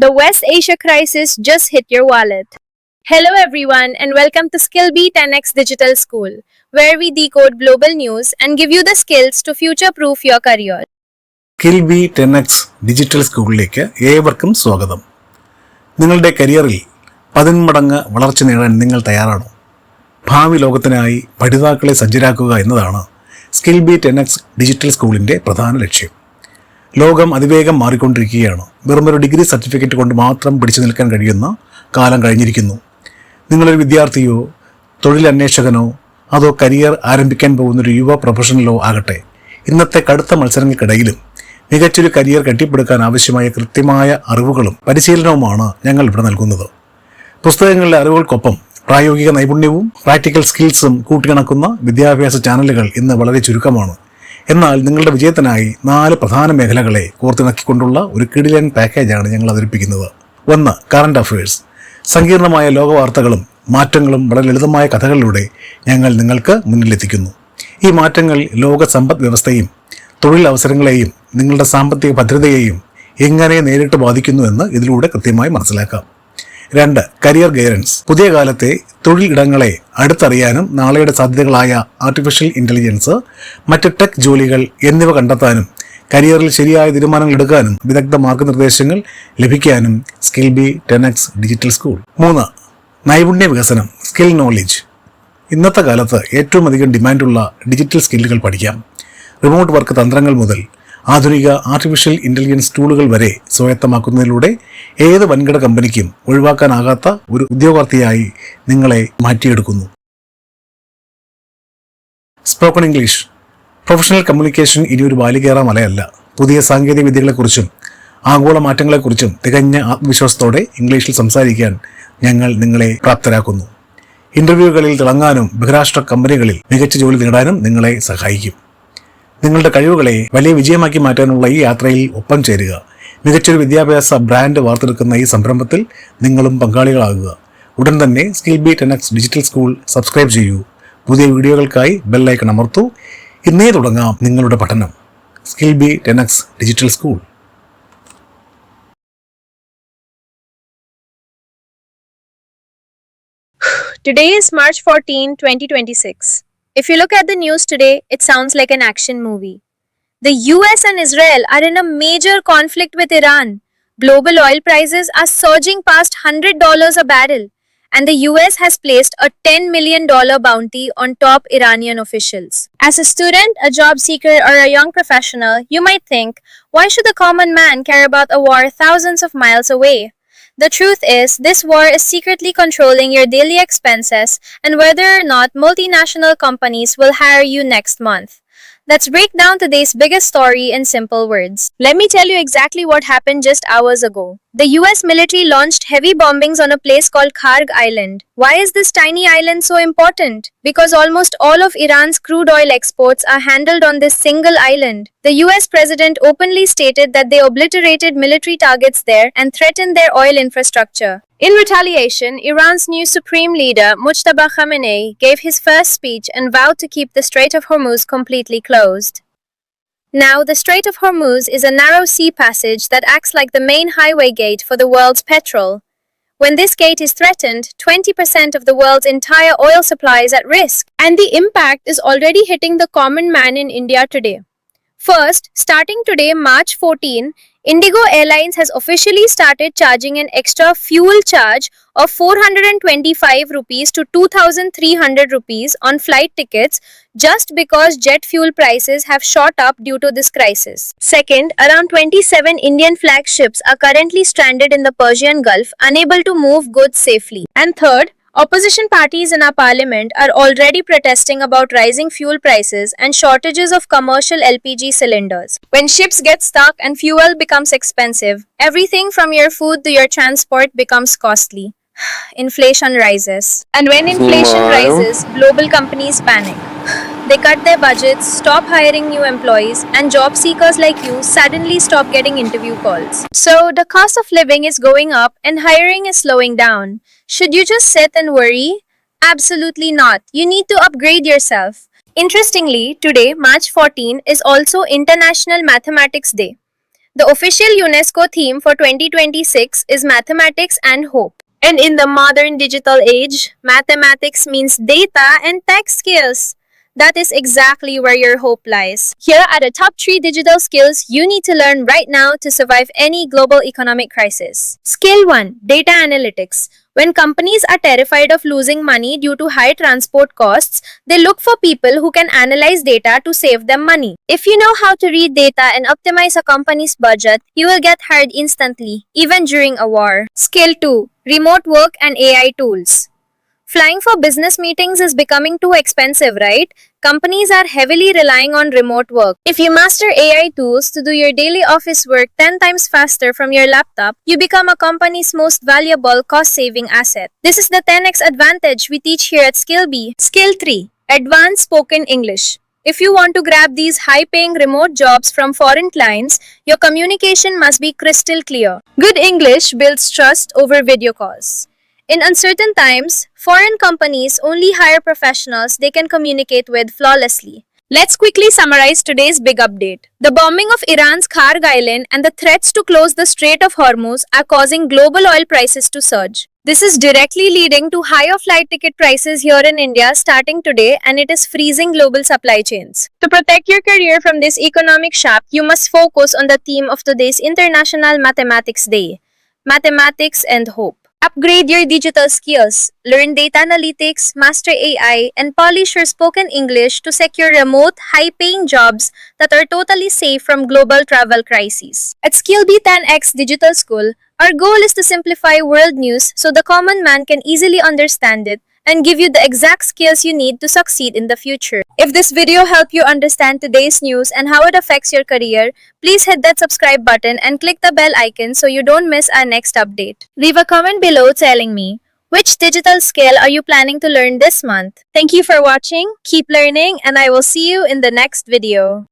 The West Asia crisis just hit your wallet. Hello, everyone, and welcome to SkillBee 10x Digital School, where we decode global news and give you the skills to future proof your career. SkillBee 10x digital സ്കൂളിലേക്ക് ഏവർക്കും സ്വാഗതം. നിങ്ങളുടെ കരിയറിൽ 10 മടങ്ങ് വളർച്ച നേടാൻ നിങ്ങൾ തയ്യാറാണോ? ഭാവി ലോകത്തിനായി പഠിതാക്കളെ സജ്ജരാക്കുക എന്നതാണ് SkillBee 10x ഡിജിറ്റൽ സ്കൂളിൻ്റെ പ്രധാന ലക്ഷ്യം. ലോകം അതിവേഗം മാറിക്കൊണ്ടിരിക്കുകയാണ്. വെറുമൊരു ഡിഗ്രി സർട്ടിഫിക്കറ്റ് കൊണ്ട് മാത്രം പിടിച്ചു നിൽക്കാൻ കഴിയുന്ന കാലം കഴിഞ്ഞിരിക്കുന്നു. നിങ്ങളൊരു വിദ്യാർത്ഥിയോ തൊഴിലന്വേഷകനോ അതോ കരിയർ ആരംഭിക്കാൻ പോകുന്നൊരു യുവ പ്രൊഫഷണലോ ആകട്ടെ, ഇന്നത്തെ കടുത്ത മത്സരങ്ങൾക്കിടയിലും മികച്ചൊരു കരിയർ കെട്ടിപ്പടുക്കാൻ ആവശ്യമായ കൃത്യമായ അറിവുകളും പരിശീലനവുമാണ് ഞങ്ങൾ ഇവിടെ നൽകുന്നത്. പുസ്തകങ്ങളിലെ അറിവുകൾക്കൊപ്പം പ്രായോഗിക നൈപുണ്യവും പ്രാക്ടിക്കൽ സ്കിൽസും കൂട്ടിയിണക്കുന്ന വിദ്യാഭ്യാസ ചാനലുകൾ ഇന്ന് വളരെ ചുരുക്കമാണ്. എന്നാൽ നിങ്ങളുടെ വിജയത്തിനായി 4 പ്രധാന മേഖലകളെ കോർത്തിണക്കിക്കൊണ്ടുള്ള ഒരു കിടിലൻ പാക്കേജാണ് ഞങ്ങൾ അവതരിപ്പിക്കുന്നത്. 1. Current affairs. സങ്കീർണമായ ലോകവാർത്തകളും മാറ്റങ്ങളും വളരെ ലളിതമായ കഥകളിലൂടെ ഞങ്ങൾ നിങ്ങൾക്ക് മുന്നിലെത്തിക്കുന്നു. ഈ മാറ്റങ്ങൾ ലോക സമ്പദ് വ്യവസ്ഥയും തൊഴിലവസരങ്ങളെയും നിങ്ങളുടെ സാമ്പത്തിക ഭദ്രതയെയും എങ്ങനെ നേരിട്ട് ബാധിക്കുന്നുവെന്ന് ഇതിലൂടെ കൃത്യമായി മനസ്സിലാക്കാം. 2. Career guidance. പുതിയ കാലത്തെ തൊഴിലിടങ്ങളെ അടുത്തറിയാനും നാളെയുടെ സാധ്യതകളായ ആർട്ടിഫിഷ്യൽ ഇൻ്റലിജൻസ്, മറ്റ് ടെക് ജോലികൾ എന്നിവ കണ്ടെത്താനും കരിയറിൽ ശരിയായ തീരുമാനങ്ങൾ എടുക്കാനും വിദഗ്ധ മാർഗനിർദ്ദേശങ്ങൾ ലഭിക്കാനും SkillBee 10x ഡിജിറ്റൽ സ്കൂൾ. 3. നൈപുണ്യ വികസനം. Skill knowledge. ഇന്നത്തെ കാലത്ത് ഏറ്റവും അധികം ഡിമാൻഡുള്ള ഡിജിറ്റൽ സ്കില്ലുകൾ പഠിക്കാം. റിമോട്ട് വർക്ക് തന്ത്രങ്ങൾ മുതൽ ആധുനിക ആർട്ടിഫിഷ്യൽ ഇൻ്റലിജൻസ് ടൂളുകൾ വരെ സ്വായത്തമാക്കുന്നതിലൂടെ ഏത് വൻകിട കമ്പനിക്കും ഒഴിവാക്കാനാകാത്ത ഒരു ഉദ്യോഗാർത്ഥിയായി നിങ്ങളെ മാറ്റിയെടുക്കുന്നു. Spoken English. പ്രൊഫഷണൽ കമ്മ്യൂണിക്കേഷൻ ഇനിയൊരു ബാലികേറ മലയല്ല. പുതിയ സാങ്കേതിക വിദ്യകളെക്കുറിച്ചും ആഗോള മാറ്റങ്ങളെക്കുറിച്ചും തികഞ്ഞ ആത്മവിശ്വാസത്തോടെ ഇംഗ്ലീഷിൽ സംസാരിക്കാൻ ഞങ്ങൾ നിങ്ങളെ പ്രാപ്തരാക്കുന്നു. ഇന്റർവ്യൂകളിൽ തിളങ്ങാനും ബഹിരാഷ്ട്ര കമ്പനികളിൽ മികച്ച ജോലി നേടാനും നിങ്ങളെ സഹായിക്കും. നിങ്ങളുടെ കഴിവുകളെ വലിയ വിജയമാക്കി മാറ്റാനുള്ള ഈ യാത്രയിൽ ഒപ്പം ചേരുക. മികച്ചൊരു വിദ്യാഭ്യാസ ബ്രാൻഡ് വാർത്തെടുക്കുന്ന ഈ സംരംഭത്തിൽ നിങ്ങളും പങ്കാളികളാകുക. ഉടൻ തന്നെ SkillBee 10x digital school subscribe ചെയ്യൂ. പുതിയ വീഡിയോകൾക്കായി ബെല്ലൈക്കൺ അമർത്തൂ. ഇന്നേ തുടങ്ങാം നിങ്ങളുടെ പഠനം. SkillBee 10x digital school. Today is March 14, 2026. If you look at the news today, it sounds like an action movie. The US and Israel are in a major conflict with Iran. Global oil prices are surging past $100 a barrel, and the US has placed a $10 million bounty on top Iranian officials. As a student, a job seeker, or a young professional, you might think, why should the common man care about a war thousands of miles away? The truth is, this war is secretly controlling your daily expenses and whether or not multinational companies will hire you next month. Let's break down today's biggest story in simple words. Let me tell you exactly what happened just hours ago. The US military launched heavy bombings on a place called Tharg Island. Why is this tiny island so important? Because almost all of Iran's crude oil exports are handled on this single island. The US president openly stated that they obliterated military targets there and threatened their oil infrastructure. In retaliation, Iran's new supreme leader, Mujtaba Khamenei, gave his first speech and vowed to keep the Strait of Hormuz completely closed. Now, the Strait of Hormuz is a narrow sea passage that acts like the main highway gate for the world's petrol. When this gate is threatened, 20% of the world's entire oil supply is at risk, and the impact is already hitting the common man in India today. First, starting today, March 14, Indigo Airlines has officially started charging an extra fuel charge of 425 rupees to 2,300 rupees on flight tickets just because jet fuel prices have shot up due to this crisis. Second, around 27 Indian flag ships are currently stranded in the Persian Gulf, unable to move goods safely. And third, opposition parties in our parliament are already protesting about rising fuel prices and shortages of commercial LPG cylinders. When ships get stuck and fuel becomes expensive, everything from your food to your transport becomes costly. Inflation rises. And when inflation rises, global companies panic. They cut their budgets, stop hiring new employees, and job seekers like you suddenly stop getting interview calls. So, the cost of living is going up and hiring is slowing down. Should you just sit and worry? Absolutely not. You need to upgrade yourself. Interestingly, today, March 14, is also International Mathematics Day. The official UNESCO theme for 2026 is Mathematics and Hope. And in the modern digital age, mathematics means data and tech skills. That is exactly where your hope lies. Here are the top 3 digital skills you need to learn right now to survive any global economic crisis. Skill 1: Data Analytics. When companies are terrified of losing money due to high transport costs, they look for people who can analyze data to save them money. If you know how to read data and optimize a company's budget, you will get hired instantly, even during a war. Skill 2: Remote work and AI tools. Flying for business meetings is becoming too expensive, right? Companies are heavily relying on remote work. If you master AI tools to do your daily office work 10 times faster from your laptop, you become a company's most valuable cost-saving asset. This is the 10x advantage we teach here at SkillBee. Skill 3: Advanced Spoken English. If you want to grab these high-paying remote jobs from foreign clients, your communication must be crystal clear. Good English builds trust over video calls. In uncertain times, foreign companies only hire professionals they can communicate with flawlessly. Let's quickly summarize today's big update. The bombing of Iran's Kharg Island and the threats to close the Strait of Hormuz are causing global oil prices to surge. This is directly leading to higher flight ticket prices here in India starting today, and it is freezing global supply chains. To protect your career from this economic shock, you must focus on the theme of today's International Mathematics Day: Mathematics and Hope. Upgrade your digital skills, learn data analytics, master AI, and polish your spoken English to secure remote, high-paying jobs that are totally safe from global travel crises. At SkillBee 10X Digital School, our goal is to simplify world news so the common man can easily understand it and give you the exact skills you need to succeed in the future. If this video helped you understand today's news and how it affects your career, please hit that subscribe button and click the bell icon so you don't miss our next update. Leave a comment below telling me, which digital skill are you planning to learn this month? Thank you for watching, keep learning, and I will see you in the next video.